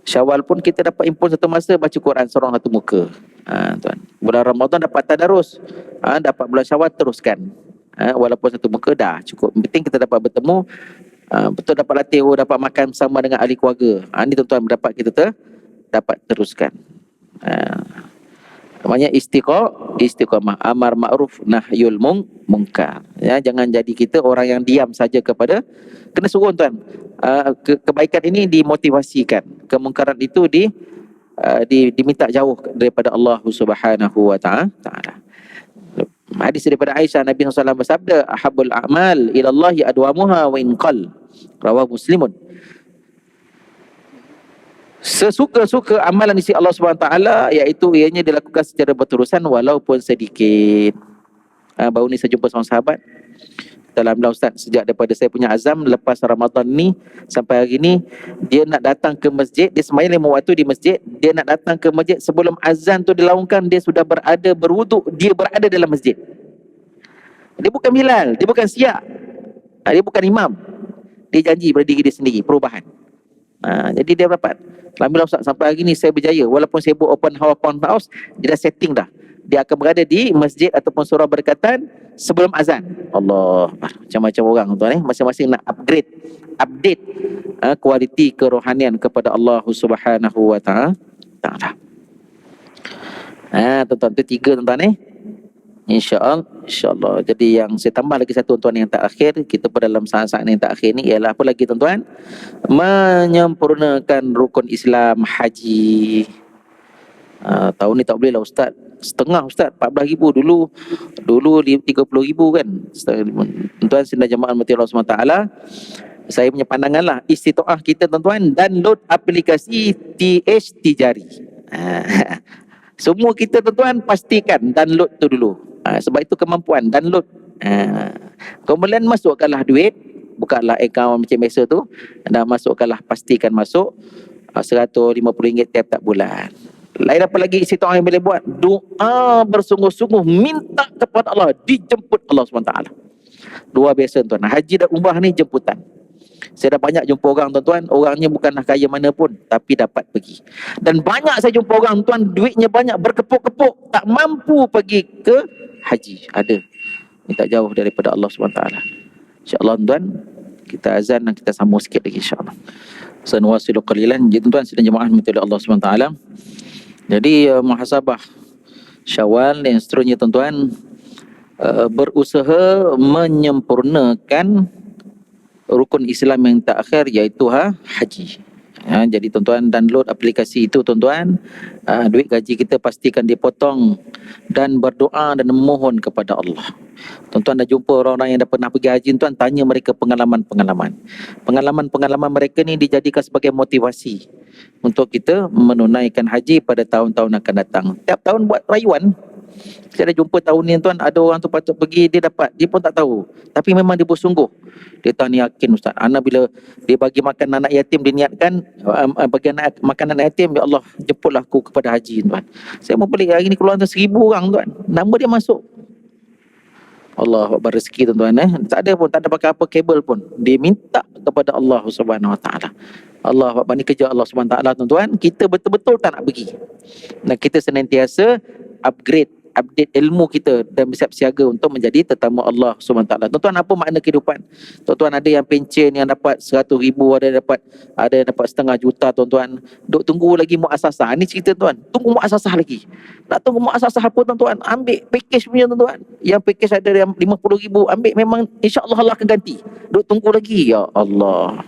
Syawal pun kita dapat impun satu masa baca Quran seorang satu muka. Tuan. Bulan Ramadan dapat tadarus. Dapat bulan Syawal teruskan. Walaupun satu muka dah cukup. Yang penting kita dapat bertemu, betul dapat latih, dapat makan bersama dengan ahli keluarga. Ini tuan-tuan dapat kita dapat teruskan. Namanya istiqamah, amar ma'ruf nahyul munkar. Ya, jangan jadi kita orang yang diam saja kepada, kena suruh tuan. Kebaikan ini dimotivasikan, kemungkaran itu diminta jauh daripada Allah Subhanahu wa taala. Hadis daripada Aisyah, Nabi SAW bersabda, ahabul a'mal ilallahi adwamuha wa inqal. Rawah Muslimun. Sesuka-suka amalan isi Allah SWT, iaitu ianya dilakukan secara berterusan walaupun sedikit. Baru ni saya jumpa seorang sahabat, Alhamdulillah Ustaz, sejak daripada saya punya azam lepas Ramadan ni sampai hari ni, dia nak datang ke masjid, dia sembahyang 5 waktu di masjid, dia nak datang ke masjid sebelum azan tu dilaungkan, dia sudah berwuduk, dia berada dalam masjid. Dia bukan Bilal, dia bukan siap, dia bukan imam, dia janji pada diri dia sendiri perubahan. Jadi dia dapat. Alhamdulillah Ustaz, sampai hari ni saya berjaya, walaupun saya buat open house, dia dah setting dah, dia akan berada di masjid ataupun surau berdekatan sebelum azan. Allah, macam-macam orang tuan, masing-masing nak update kualiti kerohanian kepada Allah Subhanahu wa taala. Tuan-tuan, itu 3 tuan-tuan. InsyaAllah. Jadi yang saya tambah lagi satu tuan yang terakhir, kita pada dalam saat-saat yang terakhir ni ialah apa lagi tuan-tuan? Menyempurnakan rukun Islam haji. Tahun ni tak boleh lah Ustaz, setengah Ustaz, 14,000 dulu 30,000 kan. Tuan-tuan sedang jemaah mati Allah SWT, saya punya pandangan lah, istitaah kita tuan-tuan, download aplikasi TH Tijari. Semua kita tuan-tuan pastikan download tu dulu. Sebab itu kemampuan download. Kemudian masukkanlah duit, bukalah akaun macam biasa tu, dan masukkanlah, pastikan masuk RM150 tiap-tiap bulan. Lain apa lagi istitaah yang boleh buat? Doa bersungguh-sungguh, minta kepada Allah, dijemput Allah SWT. Luar biasa tuan. Haji dan umrah ni jemputan. Saya dah banyak jumpa orang tuan-tuan, orangnya bukanlah kaya mana pun, tapi dapat pergi. Dan banyak saya jumpa orang tuan, duitnya banyak, berkepuk-kepuk, tak mampu pergi ke haji. Ada, ini tak jauh daripada Allah SWT. InsyaAllah tuan, Kita azan dan kita sambung sikit lagi insya-Allah. Sanwasilu qalilan. Jadi tuan-tuan sidang jemaah rahmati Allah Subhanahu wa taala. Jadi muhasabah Syawal dan seterusnya tuan-tuan, berusaha menyempurnakan rukun Islam yang terakhir iaitu haji. Jadi tuan-tuan download aplikasi itu tuan-tuan, duit gaji kita pastikan dipotong dan berdoa dan memohon kepada Allah. Tuan-tuan dah jumpa orang-orang yang dah pernah pergi haji tuan, tanya mereka pengalaman-pengalaman. Pengalaman-pengalaman mereka ni dijadikan sebagai motivasi untuk kita menunaikan haji pada tahun-tahun akan datang. Tiap tahun buat rayuan. Saya dah jumpa tahun ni tuan, ada orang tu patut pergi, dia dapat, dia pun tak tahu. Tapi memang dia bersungguh. Dia tahu ni yakin ustaz. Anak bila dia bagi makan anak yatim, dia niatkan bagi makan anak yatim, ya Allah jemputlah aku kepada haji tuan. Saya mau beli hari ni keluar 1,000 orang tuan. Nama dia masuk. Allah Akbar, rezeki tuan-tuan tak ada pun, tak ada pakai apa kabel pun. Dia minta kepada Allah Subhanahu wa taala. Allah Akbar, ni kerja Allah Subhanahu wa taala tuan-tuan. Kita betul-betul tak nak pergi. Dan kita senantiasa update ilmu kita dan bersiap siaga untuk menjadi tetamu Allah SWT. Tuan-tuan, apa makna kehidupan? Tuan-tuan, ada yang pencen yang dapat 100,000, ada yang dapat setengah juta tuan-tuan. Duk tunggu lagi muasasah. Ini cerita tuan, tunggu muasasah lagi. Nak tunggu muasasah apa tuan-tuan? Ambil package punya tuan-tuan. Yang package ada yang 50,000, ambil, memang insya-Allah Allah akan ganti. Duk tunggu lagi, ya Allah.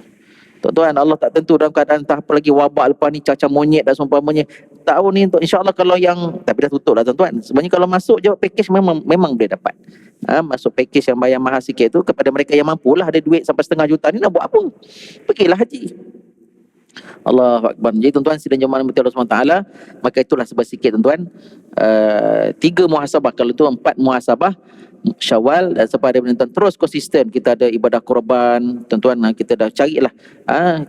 Tuan-tuan, Allah tak tentu dalam keadaan entah apa lagi wabak lepas ni, cacar monyet dan seumpamanya. Tahun ni insya-Allah kalau yang, tapi dah tutup lah tuan-tuan. Sebenarnya kalau masuk je package memang boleh dapat. Masuk package yang bayar mahal sikit tu kepada mereka yang mampulah, ada duit sampai 1/2 juta ni, nak buat apa? Pergilah haji. Allahu Akbar. Jadi tuan-tuan sidang jemaah rahmati Allah SWT, maka itulah sebab sikit tuan-tuan. 3 muhasabah, kalau tu 4 muhasabah Syawal, dan sebab daripada tuan terus konsisten. Kita ada ibadah korban tuan-tuan, kita dah carilah,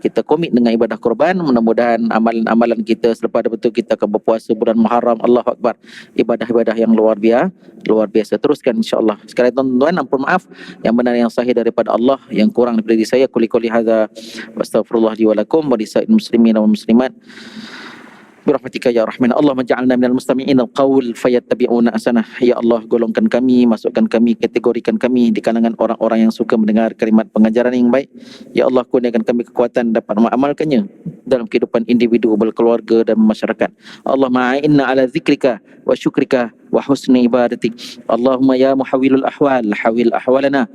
kita komit dengan ibadah korban. Mudah-mudahan amalan-amalan kita selepas betul kita akan berpuasa bulan Muharram. Allahu Akbar, ibadah-ibadah yang luar biasa. Teruskan insya-Allah. Sekali tuan-tuan, ampun maaf yang benar yang sahih daripada Allah, yang kurang daripada diri saya. Quli hadza wastaghfirullah li wa lakum wa lisa'il muslimin wal muslimat. Birahmatika ya rahman. Allahumma ja'alna minal mustami'in al-qaul fayattabi'una ahsanah. Ya Allah, golongkan kami, masukkan kami, kategorikan kami di kalangan orang-orang yang suka mendengar kalimat pengajaran yang baik. Ya Allah, kurniakan kami kekuatan dapat mengamalkannya dalam kehidupan individu, berkeluarga dan masyarakat. Allahumma a'inna ala zikrika wa syukrika wa husni ibadatik. Allahumma ya muhawwilul ahwal, hawil ahwalana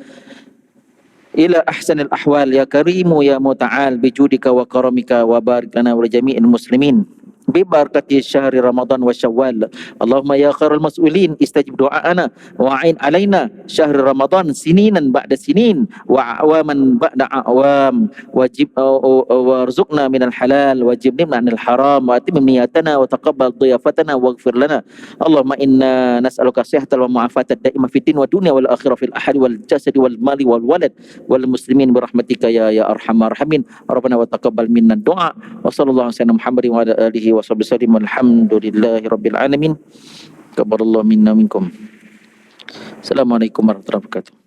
ila ahsanil ahwal ya karimu ya muta'al bijudika wa karamika wa barik lana wa jami'il muslimin bibarakati syahri Ramadan wa Syawal. Allahumma ya khairul mas'ulin istajib du'aana wa a'in alaina syahri Ramadan sininan ba'da sinin wa awaman ba'da awam wajib warzuqna minal halal wajibna anil haram wa atim niyatana wa taqabbal dhiyafatana waghfir lana. Allahumma inna nas'aluka sihhatal wa mu'afatad da'imah fid din wa dunya wal akhirah fil ahli wal jasadi wal mali wal walad wal muslimin birahmatika ya arhamar rahimin. Rabbana wa taqabbal minna du'a wa sallallahu alaihi wasallam Muhammadin wa ala alihi wa sahbihi walhamdulillahi rabbil alamin. Kabarallahu minna minkum. Assalamualaikum warahmatullahi wabarakatuh.